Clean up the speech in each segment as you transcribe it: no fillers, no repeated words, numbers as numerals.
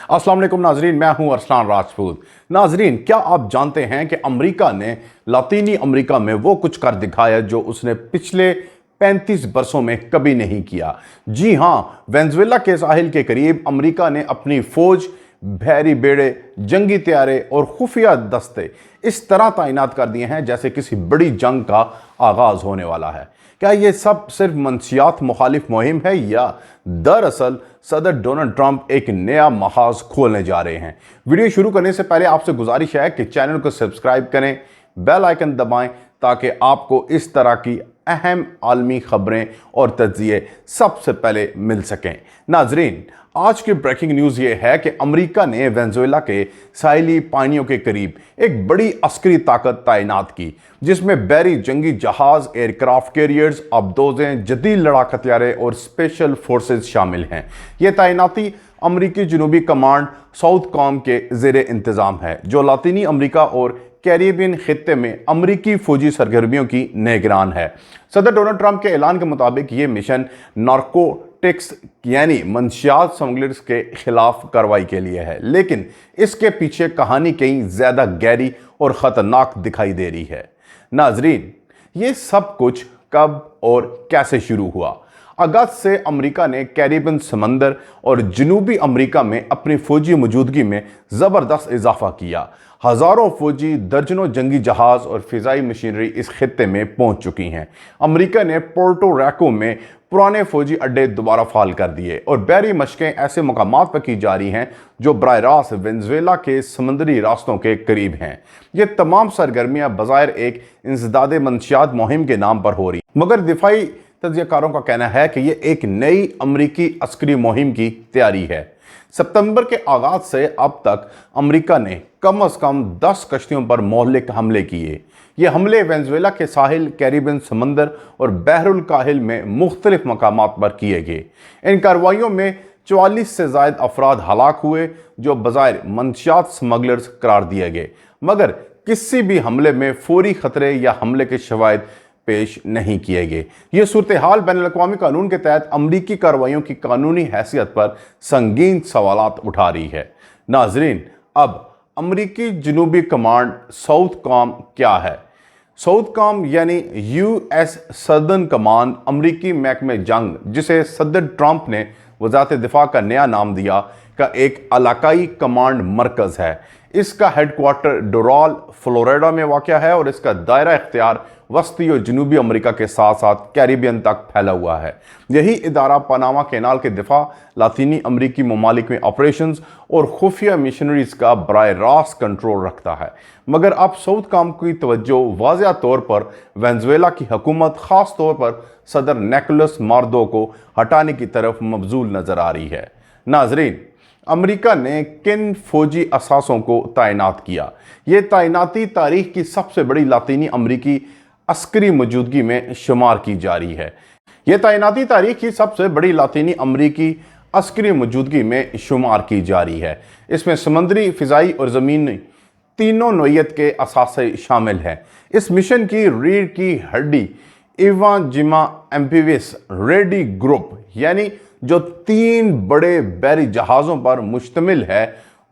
अस्सलाम वालेकुम नाजरीन, मैं हूं अरसलान राजपूत। नाजरीन, क्या आप जानते हैं कि अमेरिका ने लातीनी अमेरिका में वो कुछ कर दिखाया जो उसने पिछले 35 बरसों में कभी नहीं किया। जी हां, वेनेजुएला के साहिल के करीब अमेरिका ने अपनी फौज, बहरी बेड़े, जंगी तैयारे और खुफिया दस्ते इस तरह तैनात कर दिए हैं जैसे किसी बड़ी जंग का आगाज होने वाला है। क्या ये सब सिर्फ मंशियात मुखालिफ मुहिम है या दरअसल सदर डोनाल्ड ट्रंप एक नया महाज खोलने जा रहे हैं? वीडियो शुरू करने से पहले आपसे गुजारिश है कि चैनल को सब्सक्राइब करें, बेल आइकन दबाएं ताकि आपको इस तरह की अहम आलमी खबरें और तज्जिए सबसे पहले मिल सकें। नाजरीन, आज की ब्रेकिंग न्यूज़ ये है कि अमेरिका ने वेनेजुएला के साहिली पानियों के करीब एक बड़ी अस्करी ताकत तैनात की, जिसमें बहरी जंगी जहाज, एयरक्राफ्ट कैरियर्स, अबदोजें, जदीद लड़ाका हथियार और स्पेशल फोर्सेस शामिल हैं। यह तैनाती अमरीकी जनूबी कमांड साउथ कॉम के ज़ेर इंतज़ाम है, जो लातीनी अमरीका और कैरिबियन खित्ते में अमरीकी फौजी सरगर्मियों की निगरान है। सदर डोनाल्ड ट्रंप के ऐलान के मुताबिक ये मिशन नार्कोटिक्स यानी मंशियात स्मगलर्स के खिलाफ कार्रवाई के लिए है, लेकिन इसके पीछे कहानी कहीं ज्यादा गहरी और खतरनाक दिखाई दे रही है। नाजरीन, ये सब कुछ कब और कैसे शुरू हुआ? अगस्त से अमेरिका ने कैरिबियन समंदर और जनूबी अमेरिका में अपनी फौजी मौजूदगी में ज़बरदस्त इजाफा किया। हज़ारों फौजी, दर्जनों जंगी जहाज़ और फ़िज़ाई मशीनरी इस खित्ते में पहुंच चुकी हैं। अमेरिका ने पोर्टो रिको में पुराने फौजी अड्डे दोबारा फाल कर दिए और बहरी मशकें ऐसे मकामात पर की जा रही हैं जो बराह रास्त वेनेजुएला के समंदरी रास्तों के करीब हैं। ये तमाम सरगर्मियाँ बज़ाहिर एक इंसदाद मंशियात मुहिम के नाम पर हो रही, मगर दिफाई तज्ज़ियाकारों का कहना है कि यह एक नई अमरीकी अस्करी मुहिम की तैयारी है। सितंबर के आगाज से अब तक अमेरिका ने कम से कम 10 कश्तियों पर मोहल्लिक हमले किए। ये हमले वेनेजुएला के साहिल, कैरिबियन समंदर और बहरुल काहिल में मुख्तलिफ मकामात पर किए गए। इन कार्रवाइयों में 44 से ज़ायद अफराद हलाक हुए, जो बज़ाहिर मंशियात स्मगलर्स करार दिए गए, मगर किसी भी हमले में फौरी खतरे या हमले के शवाहिद पेश नहीं किए गए। यह सूरत हाल बैनुल-अक़वामी कानून के तहत अमरीकी कार्रवाइयों की कानूनी हैसियत पर संगीन सवालात उठा रही है। नाजरीन, अब अमरीकी जनूबी कमांड साउथ कॉम क्या है? साउथ कॉम यानी यूएस सदर्न कमांड अमरीकी महकमे जंग, जिसे सदर ट्रंप ने वज़ारत दिफा का नया नाम दिया, का एक इलाकाई कमांड मरकज है। इसका हेडक्वार्टर डोराल, फ्लोरिडा में वाक़या है और इसका दायरा इख्तियार वस्ती और जनूबी अमेरिका के साथ साथ कैरिबियन तक फैला हुआ है। यही इदारा पनामा कैनाल के दिफा, लातीनी अमरीकी ममालिक में ऑपरेशंस और खुफिया मिशनरीज का बराह रास्त कंट्रोल रखता है। मगर अब साउथ कॉम की तवज्जो वाज़िया तौर पर वेनेजुएला की हुकूमत, ख़ास तौर पर सदर निकोलस मादुरो को हटाने की तरफ मबजूल नज़र आ रही है। नाजरीन, अमेरिका ने किन फौजी असासों को तैनात किया? ये तैनाती तारीख की सबसे बड़ी लातीनी अमरीकी अस्करी मौजूदगी में शुमार की जा रही है। यह तैनाती तारीख की सबसे बड़ी लातीनी अमरीकी अस्करी मौजूदगी में शुमार की जा रही है। इसमें समुद्री, फ़िज़ाई और ज़मीनी तीनों नौइयत के असासे शामिल हैं। इस मिशन की रीढ़ की हड्डी इवा जिमा एम्फीबियस रेडी ग्रुप, यानी जो 3 बड़े बहरी जहाज़ों पर मुश्तमिल है,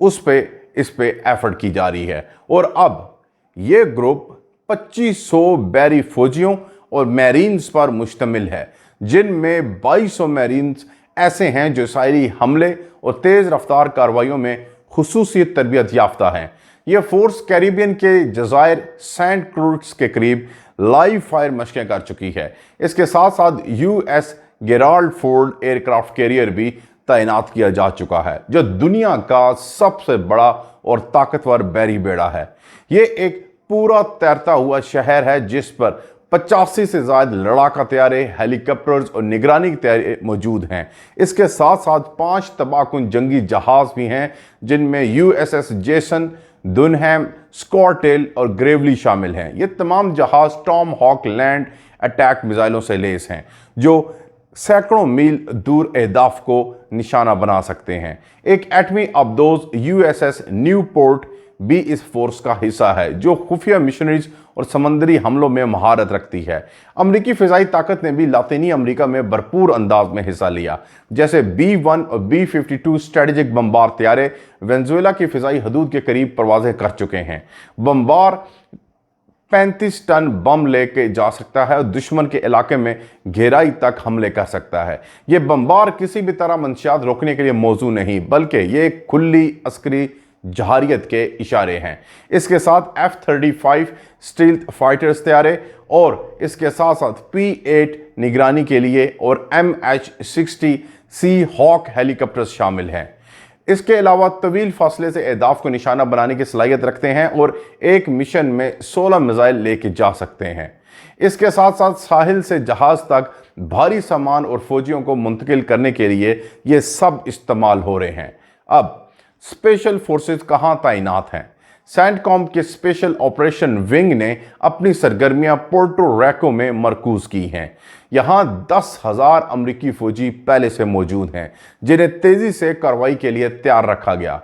इस पे एफर्ट की जा रही है। और अब ये ग्रुप 2500 बहरी फौजियों और मैरीन्स पर मुश्तमिल है, जिनमें 2200 मैरीन्स ऐसे हैं जो साहिली हमले और तेज़ रफ्तार कार्रवाइयों में खुसूसी तरबियत याफ्ता हैं। यह फोर्स कैरिबियन के जज़ायर सेंट क्रूट्स के करीब लाइव फायर मशकें कर चुकी है। इसके साथ साथ US Gerald Ford aircraft carrier भी तैनात किया जा चुका है, जो दुनिया का सबसे बड़ा और ताकतवर बहरी बेड़ा है। ये एक पूरा तैरता हुआ शहर है जिस पर 85 से ज़्यादा लड़ाका तैयारे, हेलीकॉप्टर्स और निगरानी के तैयारे मौजूद हैं। इसके साथ साथ 5 तबाहकुन जंगी जहाज़ भी हैं, जिनमें यूएसएस जेसन, दुनहैम, स्कॉटेल और ग्रेवली शामिल हैं। ये तमाम जहाज़ टॉम हॉक लैंड अटैक मिसाइलों से लैस हैं, जो सैकड़ों मील दूर अहदाफ को निशाना बना सकते हैं। एक एटमी अबदोज यूएसएस न्यूपोर्ट भी इस फोर्स का हिस्सा है, जो खुफिया मिशनरीज और समंदरी हमलों में महारत रखती है। अमरीकी फ़िज़ाई ताकत ने भी लातीनी अमरीका में भरपूर अंदाज में हिस्सा लिया। जैसे B-1 और B-52 स्ट्रेटेजिक बमबार तैयारे वेनेजुएला की फ़िज़ाई हदूद के करीब परवाज़ें कर चुके हैं। बमबार 35 टन बम लेके जा सकता है और दुश्मन के इलाके में गहराई तक हमले कर सकता है। ये बमबार किसी भी तरह मंशियात रोकने के लिए मौजू नहीं, बल्कि ये खुली अस्करी जहारियत के इशारे हैं। इसके साथ F-35 स्टील्थ फाइटर्स तैयारे और इसके साथ साथ P-8 निगरानी के लिए और MH-60 सी हॉक हेलीकॉप्टर्स शामिल हैं। इसके अलावा तवील फासले से अहदाफ को निशाना बनाने की सलाहियत रखते हैं और एक मिशन में 16 मिसाइल लेके जा सकते हैं। इसके साथ साथ साहिल से जहाज तक भारी सामान और फौजियों को मुंतकिल करने के लिए ये सब इस्तेमाल हो रहे हैं। अब स्पेशल फोर्सेस कहाँ तैनात हैं? सेंटकॉम के स्पेशल ऑपरेशन विंग ने अपनी सरगर्मियां पोर्टो रिको में मरकूज की हैं। यहाँ 10,000 अमरीकी फौजी पहले से मौजूद हैं, जिन्हें तेजी से कार्रवाई के लिए तैयार रखा गया।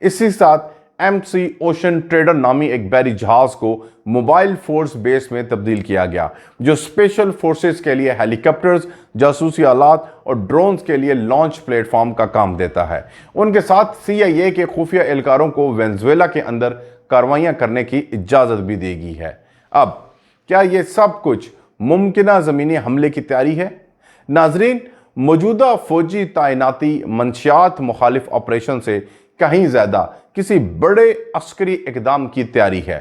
इसी साथ MC ओशन ट्रेडर नामी एक बहरी जहाज को मोबाइल फोर्स बेस में तब्दील किया गया, जो स्पेशल फोर्सेस के लिए हेलीकॉप्टर्स, जासूसी आलात और ड्रोन्स के लिए लॉन्च प्लेटफॉर्म का काम देता है। उनके साथ CIA के खुफिया एहलकारों को वेनेजुएला के अंदर कार्रवाइयां करने की इजाज़त भी देगी है। अब क्या ये सब कुछ मुमकिना ज़मीनी हमले की तैयारी है? नाजरीन, मौजूदा फौजी तैनाती मंशियात मुखालिफ ऑपरेशन से कहीं ज़्यादा किसी बड़े अस्करी इकदाम की तैयारी है।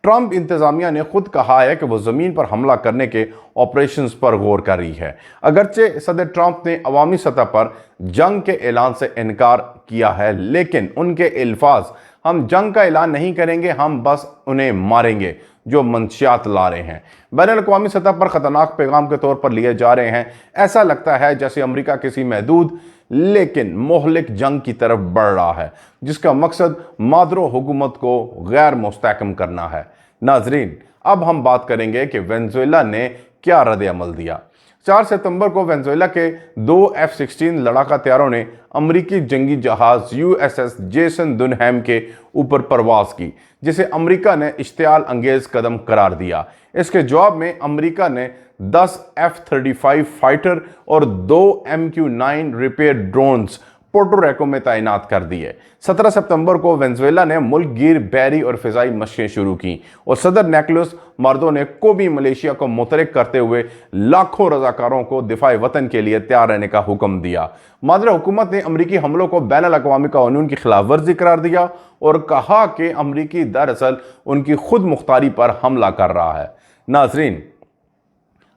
ट्रंप इंतज़ामिया ने खुद कहा है कि वो ज़मीन पर हमला करने के ऑपरेशंस पर गौर कर रही है। अगरचे सदर ट्रंप ने अवामी सतह पर जंग के ऐलान से इनकार किया है, लेकिन उनके अल्फाज हम जंग का ऐलान नहीं करेंगे, हम बस उन्हें मारेंगे जो मंशियात ला रहे हैं, बैनुल-अक़वामी सतह पर ख़तरनाक पैगाम के तौर पर लिए जा रहे हैं। ऐसा लगता है जैसे अमेरिका किसी महदूद लेकिन मोहलिक जंग की तरफ बढ़ रहा है, जिसका मकसद मादरो हुकूमत को गैर मुस्तहकम करना है। नाजरीन, अब हम बात करेंगे कि वेनेजुएला ने क्या रद्द-ए-अमल दिया। 4 सितंबर को वेनेजुएला के 2 F-16 लड़ाका तैयारों ने अमरीकी जंगी जहाज USS जेसन डुनहैम के ऊपर परवाज की, जिसे अमेरिका ने इश्तियाल अंगेज कदम करार दिया। इसके जवाब में अमेरिका ने 10 F-35 फाइटर और 2 MQ-9 repair drones Puerto Rico में तैनात कर दिए। 17 सितंबर को वेनेजुएला ने मुल्क गिर बहरी और फ़िज़ाई मशक़ें शुरू की और सदर निकोलस मादुरो ने कोबी मलेशिया को मुतरक करते हुए लाखों रज़ाकारों को दिफ़ाए वतन के लिए तैयार रहने का हुक्म दिया। मादुरो हुकूमत ने अमरीकी हमलों को बैनुल-अक़वामी कानून की खिलाफ वर्जी करार दिया और कहा कि अमरीकी दरअसल उनकी खुद मुख्तारी पर हमला कर रहा है। नाजरीन,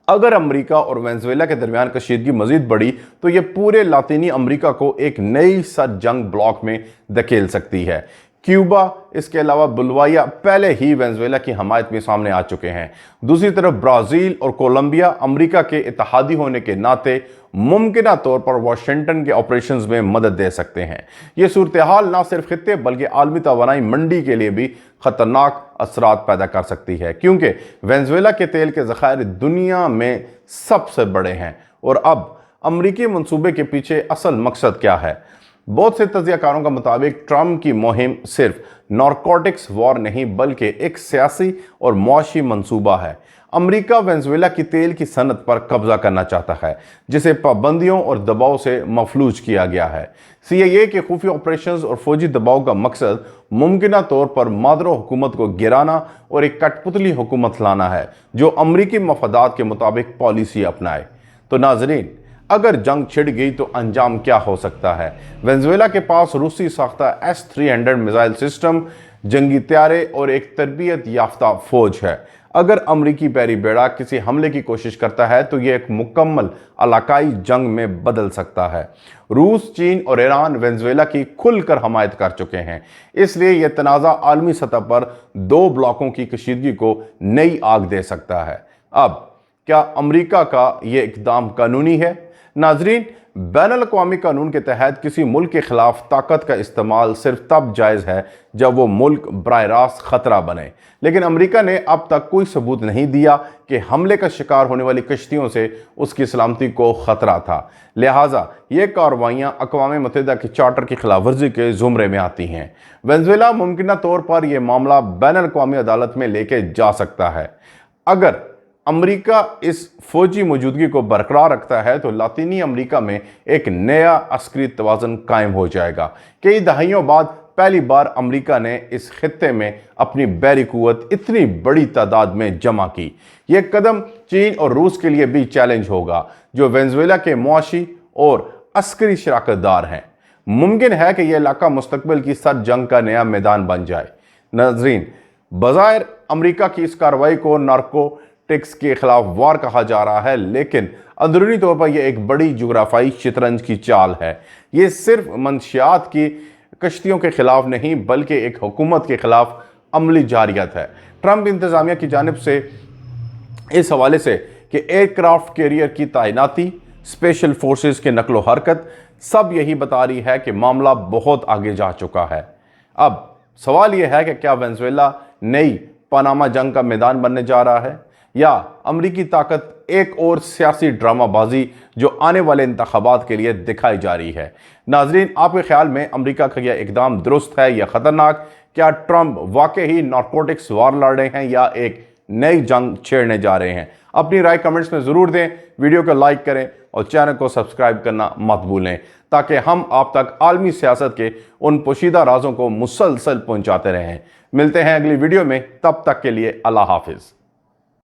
अगर अमेरिका और वेनेजुएला के दरमियान कशीदगी मजीद बढ़ी तो यह पूरे लातीनी अमेरिका को एक नई सर जंग ब्लॉक में धकेल सकती है। क्यूबा, इसके अलावा बोलिविया पहले ही वेनेजुएला की हमायत में सामने आ चुके हैं। दूसरी तरफ ब्राज़ील और कोलंबिया अमेरिका के इत्तेहादी होने के नाते मुमकिना तौर पर वाशिंगटन के ऑपरेशंस में मदद दे सकते हैं। ये सूरत हाल न सिर्फ खित्ते बल्कि आलमी तवानाई मंडी के लिए भी खतरनाक असरात पैदा कर सकती है, क्योंकि वेनेजुएला के तेल के ज़खायर दुनिया में सबसे बड़े हैं। और अब अमरीकी मंसूबे के पीछे असल मकसद क्या है? बहुत से तज्ज़ियाकारों का मुताबिक ट्रंप की मुहिम सिर्फ नारकोटिक्स वॉर नहीं बल्कि एक सियासी और मुआशी मंसूबा है। अमेरिका वेनेजुएला की तेल की सनत पर कब्जा करना चाहता है, जिसे पाबंदियों और दबाव से मफलूज किया गया है। CIA के खुफिया ऑपरेशंस और फौजी दबाव का मकसद मुमकिना तौर पर मादरो हुकूमत को गिराना और एक कठपुतली हुकूमत लाना है जो अमरीकी मफादात के मुताबिक पॉलिसी अपनाए। तो नाजरीन, अगर जंग छिड़ गई तो अंजाम क्या हो सकता है? वेनेजुएला के पास रूसी साख्ता S-300 मिसाइल सिस्टम, जंगी तैयारे और एक तरबियत याफ्ता फौज है। अगर अमरीकी बहरी बेड़ा किसी हमले की कोशिश करता है तो यह एक मुकम्मल इलाकाई जंग में बदल सकता है। रूस, चीन और ईरान वेनेजुएला की खुलकर हमायत कर चुके हैं, इसलिए यह तनाज़ा आलमी सतह पर 2 ब्लॉकों की कशीदगी को नई आग दे सकता है। अब क्या अमरीका का यह इक़दाम कानूनी है? नाजरीन, बैनुल-अक़वामी कानून के तहत किसी मुल्क के खिलाफ ताकत का इस्तेमाल सिर्फ तब जायज़ है जब वो मुल्क बराह रास्त खतरा बने, लेकिन अमेरिका ने अब तक कोई सबूत नहीं दिया कि हमले का शिकार होने वाली कश्तियों से उसकी सलामती को खतरा था। लिहाजा ये कार्रवाइयाँ अक़वाम मुत्तहिदा के चार्टर की खिलाफ वर्जी के ज़ुमरे में आती हैं। वेनेज़ुएला मुमकिन तौर पर यह मामला बैनुल-अक़वामी अदालत में लेके जा सकता है। अगर अमेरिका इस फौजी मौजूदगी को बरकरार रखता है तो लातीनी अमेरिका में एक नया अस्करी तवाज़ुन कायम हो जाएगा। कई दहाइयों बाद पहली बार अमेरिका ने इस खित्ते में अपनी बैरी कुव्वत इतनी बड़ी तादाद में जमा की। यह कदम चीन और रूस के लिए भी चैलेंज होगा, जो वेनेज़ुएला के मुआशी और अस्करी शराकतदार हैं। मुमकिन है कि यह इलाका मुस्तकबिल की सर जंग का नया मैदान बन जाए। नाज़रीन, बज़ाहिर अमेरिका की इस कार्रवाई को नारकोटिक्स के खिलाफ वार कहा जा रहा है, लेकिन अंदरूनी तौर पर यह एक बड़ी जुग्राफाई शतरंज की चाल है। ये सिर्फ मंशियात की कश्तियों के खिलाफ नहीं, बल्कि एक हुकूमत के खिलाफ अमली जारियत है। ट्रंप इंतज़ामिया की जानिब से इस हवाले से कि एयरक्राफ्ट कैरियर की तैनाती, स्पेशल फोर्सेस के नकलो हरकत, सब यही बता रही है कि मामला बहुत आगे जा चुका है। अब सवाल यह है कि क्या वेनेज़ुएला नई पनामा जंग का मैदान बनने जा रहा है, या अमरीकी ताकत एक और सियासी ड्रामाबाजी जो आने वाले इंतखाबात के लिए दिखाई जा रही है। नाजरीन, आपके ख्याल में अमरीका का यह इकदाम दुरुस्त है या ख़तरनाक? क्या ट्रंप वाकई ही नारकोटिक्स वार लड़ रहे हैं या एक नई जंग छेड़ने जा रहे हैं? अपनी राय कमेंट्स में ज़रूर दें, वीडियो को लाइक करें और चैनल को सब्सक्राइब करना मत भूलें, ताकि हम आप तक आलमी सियासत के उन पोशीदा राजों को मुसलसल पहुंचाते रहें। मिलते हैं अगली वीडियो में, तब तक के लिए अल्लाह हाफिज़।